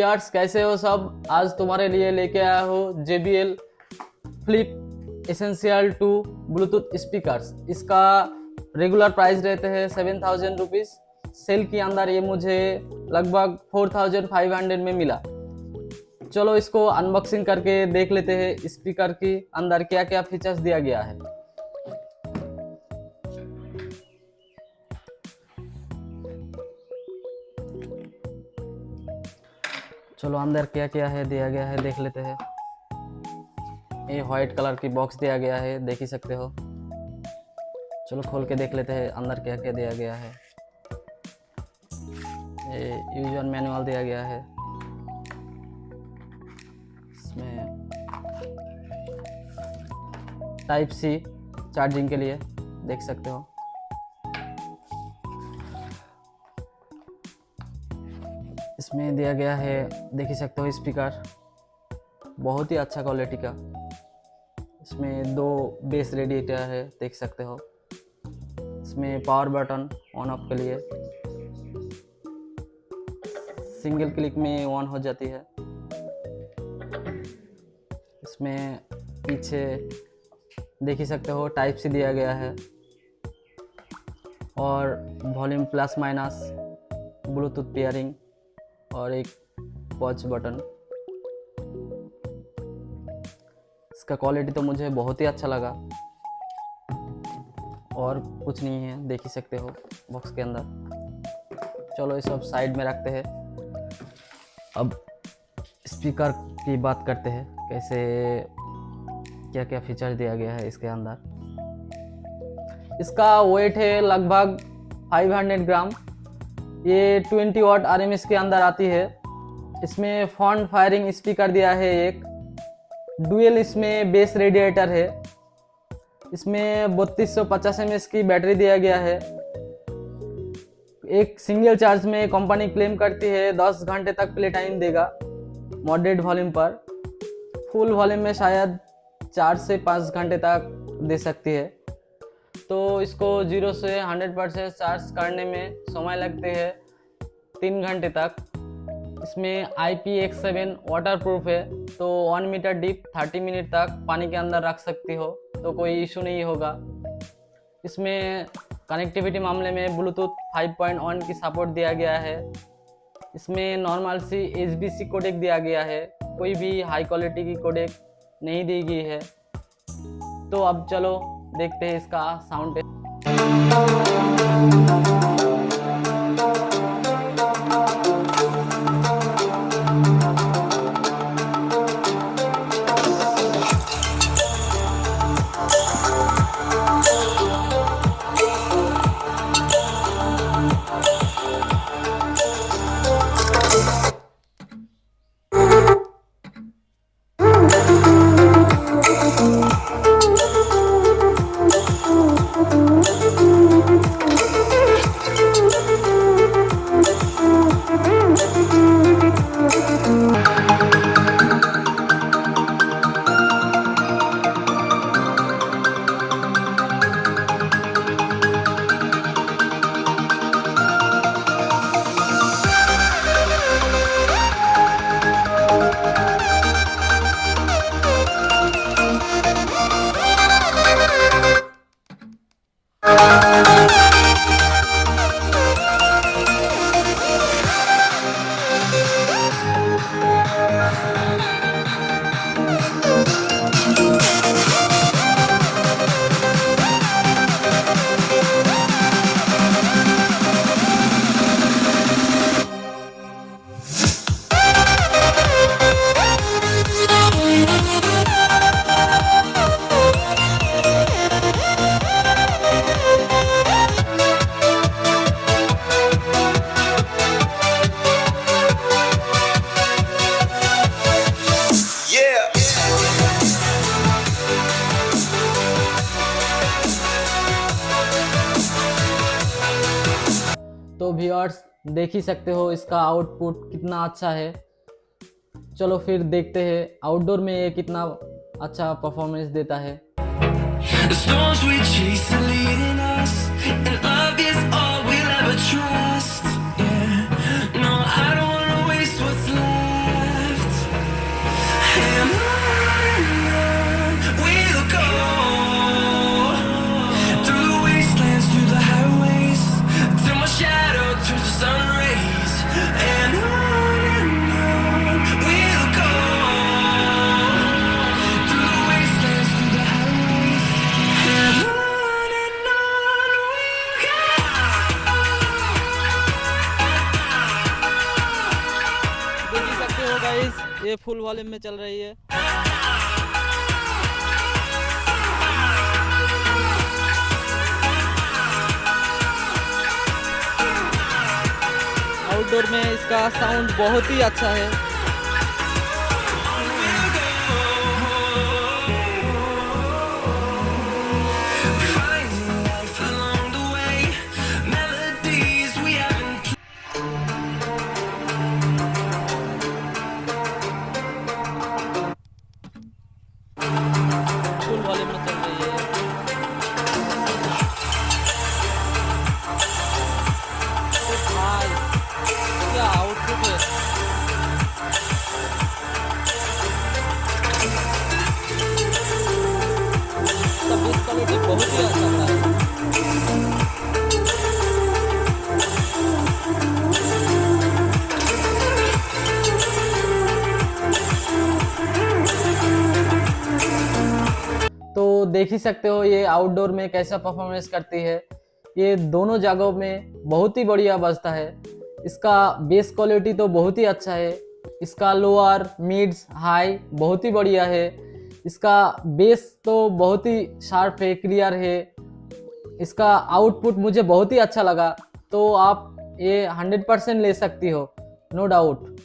Viewers, कैसे हो सब। आज तुम्हारे लिए लेके आया हूँ JBL Flip Essential 2 Bluetooth speakers. इसका रेगुलर प्राइस रहते हैं 7000 रुपीज़। सेल के अंदर ये मुझे लगभग 4500 में मिला। चलो इसको अनबॉक्सिंग करके देख लेते हैं स्पीकर के अंदर क्या क्या फीचर्स दिया गया है। चलो अंदर क्या क्या है दिया गया है देख लेते हैं। ये व्हाइट कलर की बॉक्स दिया गया है, देख ही सकते हो। चलो खोल के देख लेते हैं अंदर क्या क्या दिया गया है। ये यूजर मैनुअल दिया गया है। इसमें टाइप C चार्जिंग के लिए देख सकते हो। इसमें दिया गया है, देख ही सकते हो, स्पीकर बहुत ही अच्छा क्वालिटी का। इसमें 2 बेस रेडिएटर है, देख सकते हो। इसमें पावर बटन ऑन ऑफ के लिए सिंगल क्लिक में ऑन हो जाती है। इसमें पीछे देख ही सकते हो टाइप C दिया गया है और volume plus minus, Bluetooth pairing और एक पॉज बटन। इसका क्वालिटी तो मुझे बहुत ही अच्छा लगा और कुछ नहीं है, देख ही सकते हो बॉक्स के अंदर। चलो ये सब साइड में रखते हैं। अब स्पीकर की बात करते हैं, कैसे क्या क्या फीचर दिया गया है इसके अंदर। इसका वेट है लगभग 500 ग्राम। ये 20 वाट RMS के अंदर आती है। इसमें फ्रंट फायरिंग स्पीकर दिया है, एक डुअल इसमें बेस रेडिएटर है। इसमें 3250 mAh की बैटरी दिया गया है। एक सिंगल चार्ज में कंपनी क्लेम करती है 10 घंटे तक प्ले टाइम देगा मॉडरेट वॉल्यूम पर। फुल वॉल्यूम में शायद 4 से 5 घंटे तक दे सकती है। तो इसको 0 से 100% चार्ज करने में समय लगते हैं 3 घंटे तक। इसमें IPX7 वाटर प्रूफ है, तो 1 मीटर डीप 30 मिनट तक पानी के अंदर रख सकती हो, तो कोई इशू नहीं होगा। इसमें कनेक्टिविटी मामले में ब्लूटूथ 5.1 की सपोर्ट दिया गया है। इसमें नॉर्मल सी HBC कोडेक दिया गया है, कोई भी हाई क्वालिटी की कोडेक नहीं दी गई है। तो अब चलो देखते हैं इसका साउंड टेस्ट। तो व्यूअर्स देख ही सकते हो इसका आउटपुट कितना अच्छा है। चलो फिर देखते हैं आउटडोर में ये कितना अच्छा परफॉर्मेंस देता है। The storms we chase are leading us, and love is all we'll ever trust. Yeah, no, I don't wanna waste what's left. ये फुल वॉल्यूम में चल रही है। आउटडोर में इसका साउंड बहुत ही अच्छा है। Finding life along the way, melodies we haven't. Full volume में चल रही है। ओ भाई, क्या आउटपुट है। इसका बेस क्वालिटी बहुत ही अच्छा लग रहा है। तो देख ही सकते हो ये आउटडोर में कैसा परफॉर्मेंस करती है। ये दोनों जगहों में बहुत ही बढ़िया बजता है। इसका बेस क्वालिटी तो बहुत ही अच्छा है। इसका लोअर मिड्स हाई बहुत ही बढ़िया है। इसका बेस तो बहुत ही शार्प है, क्लियर है। इसका आउटपुट मुझे बहुत ही अच्छा लगा। तो आप ये 100% ले सकती हो, नो डाउट।